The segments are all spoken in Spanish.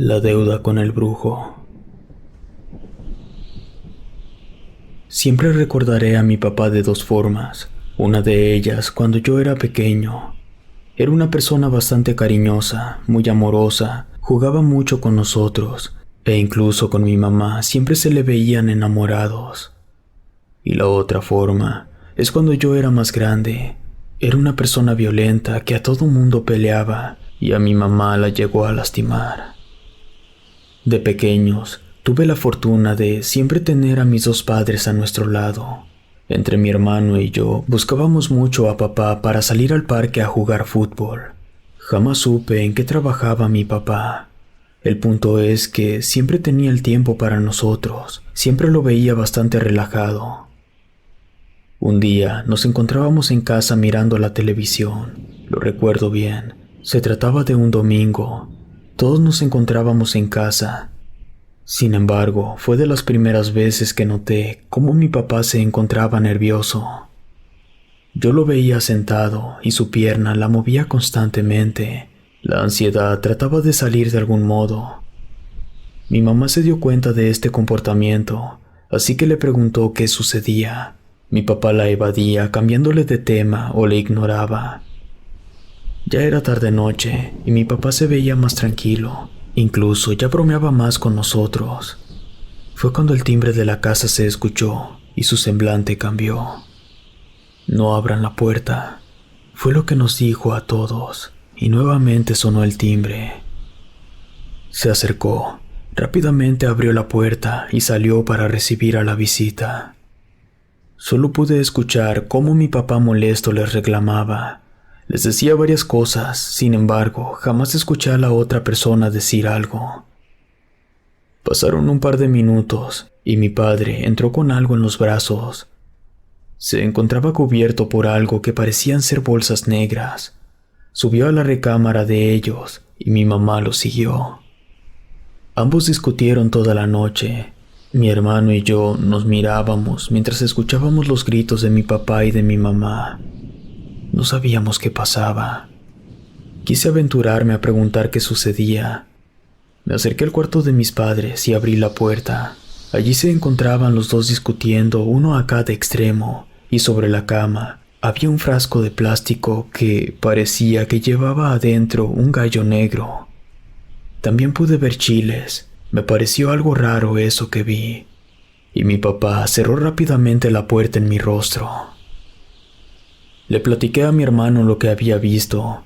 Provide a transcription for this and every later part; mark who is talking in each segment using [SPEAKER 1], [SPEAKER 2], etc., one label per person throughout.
[SPEAKER 1] La deuda con el brujo. Siempre recordaré a mi papá de dos formas. Una de ellas, cuando yo era pequeño. Era una persona bastante cariñosa, muy amorosa, jugaba mucho con nosotros, e incluso con mi mamá siempre se le veían enamorados. Y la otra forma es cuando yo era más grande. Era una persona violenta que a todo mundo peleaba, y a mi mamá la llegó a lastimar. De pequeños, tuve la fortuna de siempre tener a mis dos padres a nuestro lado. Entre mi hermano y yo buscábamos mucho a papá para salir al parque a jugar fútbol. Jamás supe en qué trabajaba mi papá. El punto es que siempre tenía el tiempo para nosotros, siempre lo veía bastante relajado. Un día nos encontrábamos en casa mirando la televisión, lo recuerdo bien, se trataba de un domingo. Todos nos encontrábamos en casa. Sin embargo, fue de las primeras veces que noté cómo mi papá se encontraba nervioso. Yo lo veía sentado y su pierna la movía constantemente. La ansiedad trataba de salir de algún modo. Mi mamá se dio cuenta de este comportamiento, así que le preguntó qué sucedía. Mi papá la evadía cambiándole de tema o le ignoraba. Ya era tarde noche y mi papá se veía más tranquilo, incluso ya bromeaba más con nosotros. Fue cuando el timbre de la casa se escuchó y su semblante cambió. «No abran la puerta», fue lo que nos dijo a todos, y nuevamente sonó el timbre. Se acercó, rápidamente abrió la puerta y salió para recibir a la visita. Solo pude escuchar cómo mi papá molesto les reclamaba. Les decía varias cosas, sin embargo, jamás escuché a la otra persona decir algo. Pasaron un par de minutos y mi padre entró con algo en los brazos. Se encontraba cubierto por algo que parecían ser bolsas negras. Subió a la recámara de ellos y mi mamá lo siguió. Ambos discutieron toda la noche. Mi hermano y yo nos mirábamos mientras escuchábamos los gritos de mi papá y de mi mamá. No sabíamos qué pasaba. Quise aventurarme a preguntar qué sucedía. Me acerqué al cuarto de mis padres y abrí la puerta. Allí se encontraban los dos discutiendo, uno a cada extremo, y sobre la cama había un frasco de plástico que parecía que llevaba adentro un gallo negro. También pude ver chiles. Me pareció algo raro eso que vi. Y mi papá cerró rápidamente la puerta en mi rostro. Le platiqué a mi hermano lo que había visto.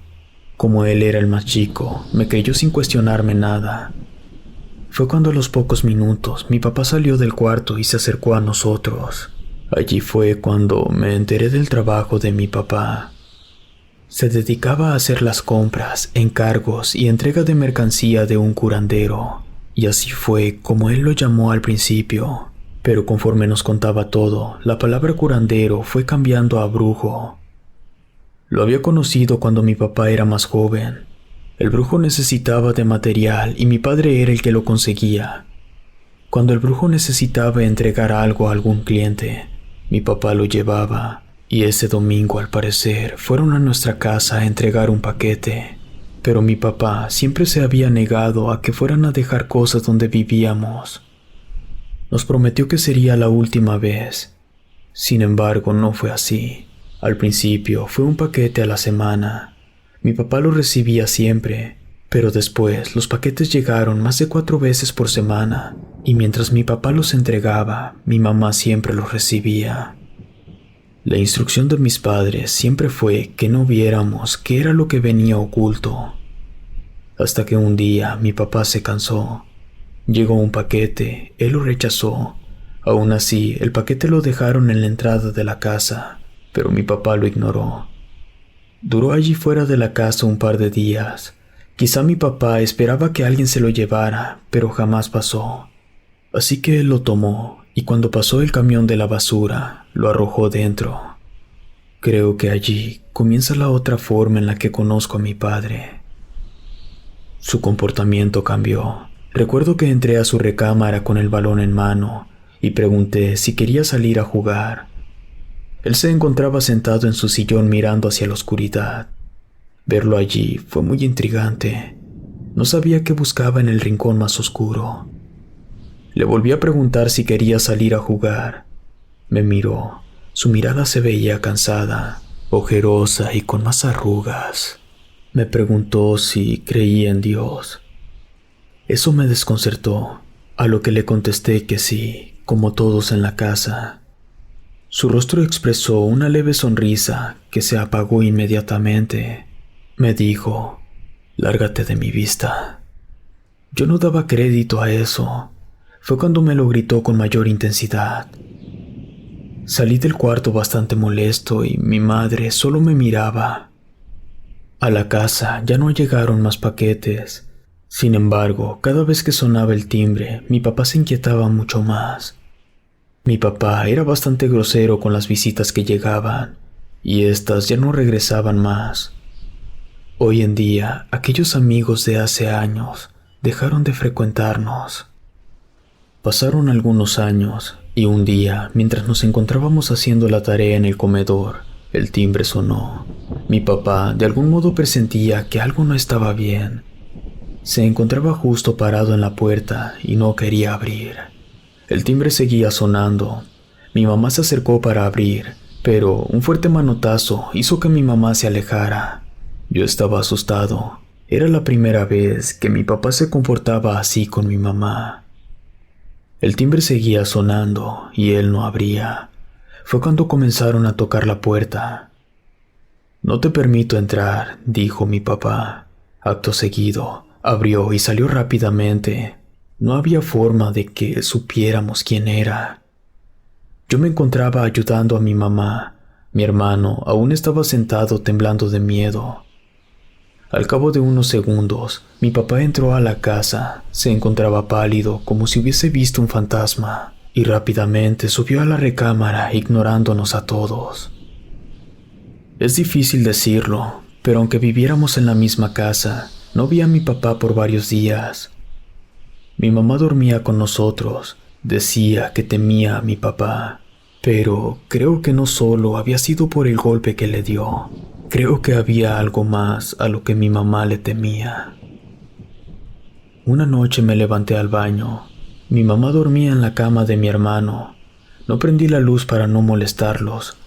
[SPEAKER 1] Como él era el más chico, me creyó sin cuestionarme nada. Fue cuando a los pocos minutos mi papá salió del cuarto y se acercó a nosotros. Allí fue cuando me enteré del trabajo de mi papá. Se dedicaba a hacer las compras, encargos y entrega de mercancía de un curandero. Y así fue como él lo llamó al principio. Pero conforme nos contaba todo, la palabra curandero fue cambiando a brujo. Lo había conocido cuando mi papá era más joven. El brujo necesitaba de material y mi padre era el que lo conseguía. Cuando el brujo necesitaba entregar algo a algún cliente, mi papá lo llevaba. Y ese domingo, al parecer, fueron a nuestra casa a entregar un paquete. Pero mi papá siempre se había negado a que fueran a dejar cosas donde vivíamos. Nos prometió que sería la última vez. Sin embargo, no fue así. Al principio fue un paquete a la semana. Mi papá lo recibía siempre, pero después los paquetes llegaron más de 4 veces por semana, y mientras mi papá los entregaba, mi mamá siempre los recibía. La instrucción de mis padres siempre fue que no viéramos qué era lo que venía oculto. Hasta que un día mi papá se cansó. Llegó un paquete, él lo rechazó. Aún así, el paquete lo dejaron en la entrada de la casa, pero mi papá lo ignoró. Duró allí fuera de la casa un par de días. Quizá mi papá esperaba que alguien se lo llevara, pero jamás pasó. Así que él lo tomó, y cuando pasó el camión de la basura, lo arrojó dentro. Creo que allí comienza la otra forma en la que conozco a mi padre. Su comportamiento cambió. Recuerdo que entré a su recámara con el balón en mano y pregunté si quería salir a jugar. Él se encontraba sentado en su sillón mirando hacia la oscuridad. Verlo allí fue muy intrigante. No sabía qué buscaba en el rincón más oscuro. Le volví a preguntar si quería salir a jugar. Me miró. Su mirada se veía cansada, ojerosa y con más arrugas. Me preguntó si creía en Dios. Eso me desconcertó, a lo que le contesté que sí, como todos en la casa. Su rostro expresó una leve sonrisa que se apagó inmediatamente. Me dijo: «Lárgate de mi vista». Yo no daba crédito a eso. Fue cuando me lo gritó con mayor intensidad. Salí del cuarto bastante molesto y mi madre solo me miraba. A la casa ya no llegaron más paquetes. Sin embargo, cada vez que sonaba el timbre, mi papá se inquietaba mucho más. Mi papá era bastante grosero con las visitas que llegaban, y éstas ya no regresaban más. Hoy en día, aquellos amigos de hace años dejaron de frecuentarnos. Pasaron algunos años, y un día, mientras nos encontrábamos haciendo la tarea en el comedor, el timbre sonó. Mi papá de algún modo presentía que algo no estaba bien. Se encontraba justo parado en la puerta y no quería abrir. El timbre seguía sonando. Mi mamá se acercó para abrir, pero un fuerte manotazo hizo que mi mamá se alejara. Yo estaba asustado. Era la primera vez que mi papá se comportaba así con mi mamá. El timbre seguía sonando y él no abría. Fue cuando comenzaron a tocar la puerta. «No te permito entrar», dijo mi papá. Acto seguido, abrió y salió rápidamente. No había forma de que supiéramos quién era. Yo me encontraba ayudando a mi mamá. Mi hermano aún estaba sentado temblando de miedo. Al cabo de unos segundos, mi papá entró a la casa. Se encontraba pálido, como si hubiese visto un fantasma, y rápidamente subió a la recámara, ignorándonos a todos. Es difícil decirlo, pero aunque viviéramos en la misma casa, no vi a mi papá por varios días. Mi mamá dormía con nosotros. Decía que temía a mi papá, pero creo que no solo había sido por el golpe que le dio. Creo que había algo más a lo que mi mamá le temía. Una noche me levanté al baño. Mi mamá dormía en la cama de mi hermano. No prendí la luz para no molestarlos.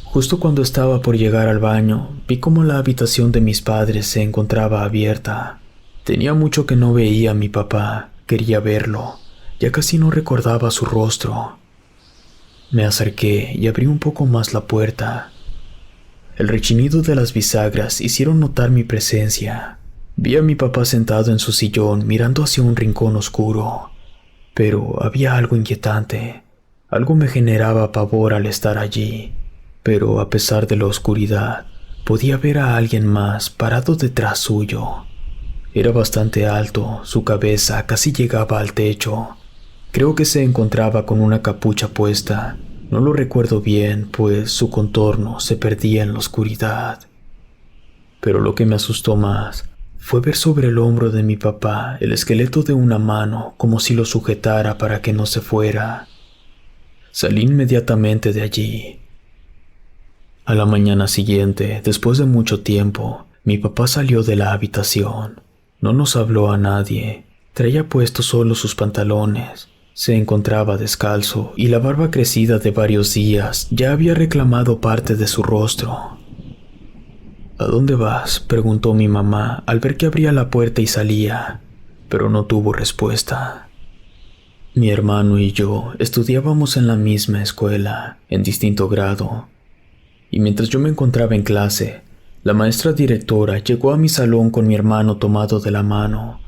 [SPEAKER 1] Justo cuando estaba por llegar al baño, vi cómo la habitación de mis padres se encontraba abierta. Tenía mucho que no veía a mi papá. Quería verlo. Ya casi no recordaba su rostro. Me acerqué y abrí un poco más la puerta. El rechinido de las bisagras hicieron notar mi presencia. Vi a mi papá sentado en su sillón mirando hacia un rincón oscuro. Pero había algo inquietante. Algo me generaba pavor al estar allí. Pero a pesar de la oscuridad, podía ver a alguien más parado detrás suyo. Era bastante alto, su cabeza casi llegaba al techo. Creo que se encontraba con una capucha puesta. No lo recuerdo bien, pues su contorno se perdía en la oscuridad. Pero lo que me asustó más fue ver sobre el hombro de mi papá el esqueleto de una mano, como si lo sujetara para que no se fuera. Salí inmediatamente de allí. A la mañana siguiente, después de mucho tiempo, mi papá salió de la habitación. No nos habló a nadie. Traía puestos solo sus pantalones. Se encontraba descalzo y la barba crecida de varios días ya había reclamado parte de su rostro. «¿A dónde vas?», preguntó mi mamá al ver que abría la puerta y salía, pero no tuvo respuesta. Mi hermano y yo estudiábamos en la misma escuela, en distinto grado, y mientras yo me encontraba en clase, la maestra directora llegó a mi salón con mi hermano tomado de la mano.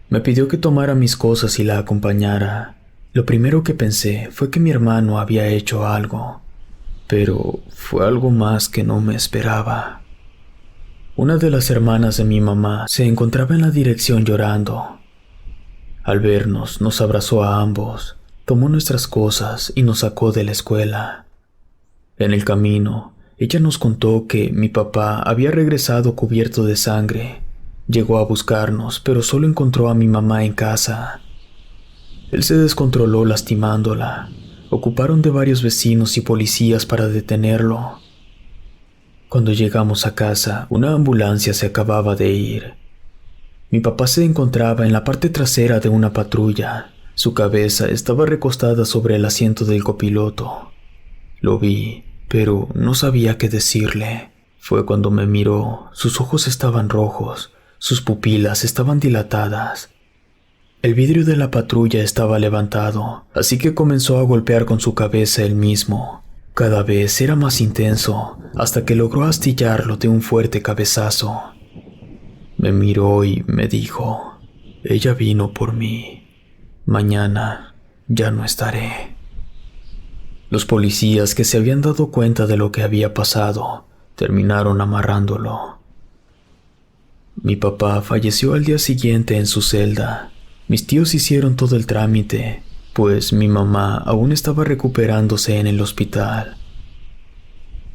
[SPEAKER 1] Me pidió que tomara mis cosas y la acompañara. Lo primero que pensé fue que mi hermano había hecho algo, pero fue algo más que no me esperaba. Una de las hermanas de mi mamá se encontraba en la dirección llorando. Al vernos, nos abrazó a ambos, tomó nuestras cosas y nos sacó de la escuela. En el camino, ella nos contó que mi papá había regresado cubierto de sangre. Llegó a buscarnos, pero solo encontró a mi mamá en casa. Él se descontroló lastimándola. Ocuparon de varios vecinos y policías para detenerlo. Cuando llegamos a casa, una ambulancia se acababa de ir. Mi papá se encontraba en la parte trasera de una patrulla. Su cabeza estaba recostada sobre el asiento del copiloto. Lo vi, pero no sabía qué decirle. Fue cuando me miró. Sus ojos estaban rojos, sus pupilas estaban dilatadas. El vidrio de la patrulla estaba levantado, así que comenzó a golpear con su cabeza él mismo. Cada vez era más intenso, hasta que logró astillarlo de un fuerte cabezazo. Me miró y me dijo: «Ella vino por mí. Mañana ya no estaré». Los policías, que se habían dado cuenta de lo que había pasado, terminaron amarrándolo. Mi papá falleció al día siguiente en su celda. Mis tíos hicieron todo el trámite, pues mi mamá aún estaba recuperándose en el hospital.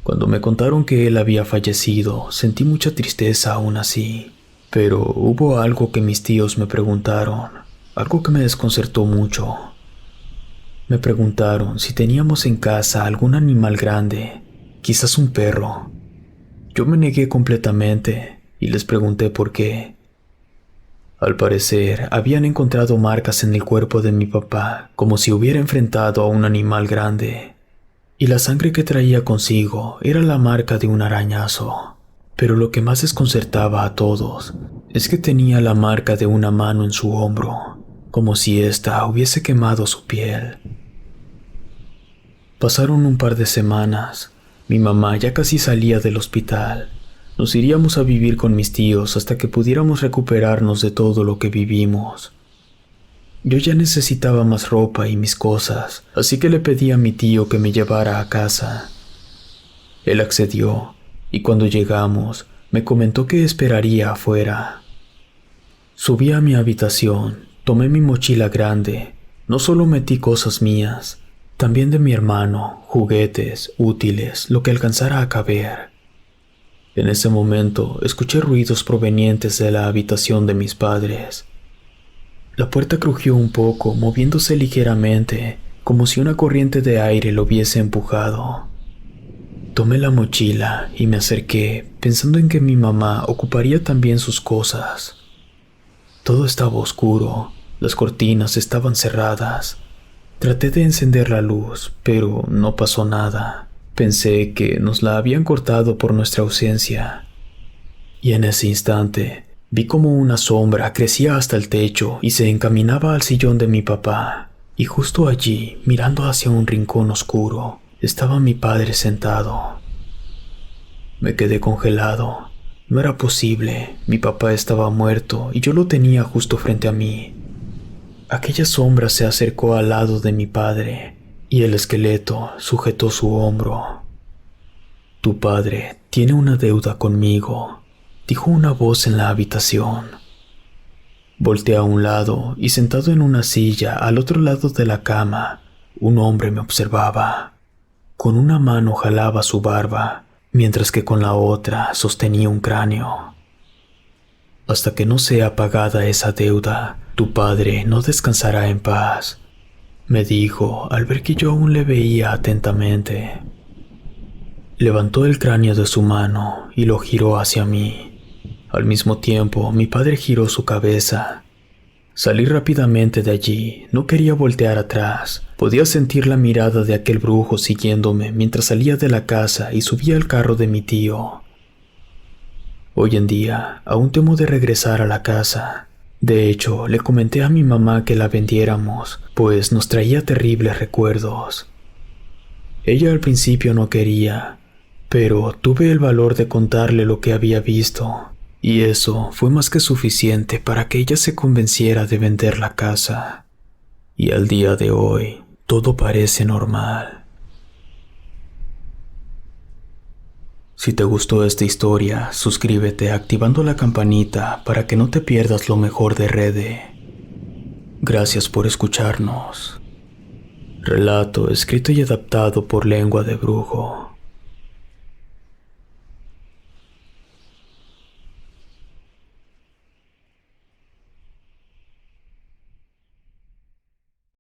[SPEAKER 1] Cuando me contaron que él había fallecido, sentí mucha tristeza aún así. Pero hubo algo que mis tíos me preguntaron, algo que me desconcertó mucho. Me preguntaron si teníamos en casa algún animal grande, quizás un perro. Yo me negué completamente y les pregunté por qué. Al parecer, habían encontrado marcas en el cuerpo de mi papá, como si hubiera enfrentado a un animal grande. Y la sangre que traía consigo era la marca de un arañazo. Pero lo que más desconcertaba a todos es que tenía la marca de una mano en su hombro, como si ésta hubiese quemado su piel. Pasaron un par de semanas. Mi mamá ya casi salía del hospital. Nos iríamos a vivir con mis tíos hasta que pudiéramos recuperarnos de todo lo que vivimos. Yo ya necesitaba más ropa y mis cosas, así que le pedí a mi tío que me llevara a casa. Él accedió, y cuando llegamos, me comentó que esperaría afuera. Subí a mi habitación, tomé mi mochila grande. No solo metí cosas mías, también de mi hermano, juguetes, útiles, lo que alcanzara a caber. En ese momento, escuché ruidos provenientes de la habitación de mis padres. La puerta crujió un poco, moviéndose ligeramente, como si una corriente de aire lo hubiese empujado. Tomé la mochila y me acerqué, pensando en que mi mamá ocuparía también sus cosas. Todo estaba oscuro, las cortinas estaban cerradas. Traté de encender la luz, pero no pasó nada. Pensé que nos la habían cortado por nuestra ausencia. Y en ese instante, vi como una sombra crecía hasta el techo y se encaminaba al sillón de mi papá. Y justo allí, mirando hacia un rincón oscuro, estaba mi padre sentado. Me quedé congelado. No era posible. Mi papá estaba muerto y yo lo tenía justo frente a mí. Aquella sombra se acercó al lado de mi padre y el esqueleto sujetó su hombro. «Tu padre tiene una deuda conmigo», dijo una voz en la habitación. Volteé a un lado y sentado en una silla al otro lado de la cama, un hombre me observaba. Con una mano jalaba su barba, mientras que con la otra sostenía un cráneo. «Hasta que no sea pagada esa deuda, tu padre no descansará en paz», me dijo al ver que yo aún le veía atentamente. Levantó el cráneo de su mano y lo giró hacia mí. Al mismo tiempo, mi padre giró su cabeza. Salí rápidamente de allí, no quería voltear atrás. Podía sentir la mirada de aquel brujo siguiéndome mientras salía de la casa y subía al carro de mi tío. Hoy en día, aún temo de regresar a la casa. De hecho, le comenté a mi mamá que la vendiéramos, pues nos traía terribles recuerdos. Ella al principio no quería, pero tuve el valor de contarle lo que había visto, y eso fue más que suficiente para que ella se convenciera de vender la casa. Y al día de hoy, todo parece normal. Si te gustó esta historia, suscríbete activando la campanita para que no te pierdas lo mejor de Rede. Gracias por escucharnos. Relato escrito y adaptado por Lengua de Brujo.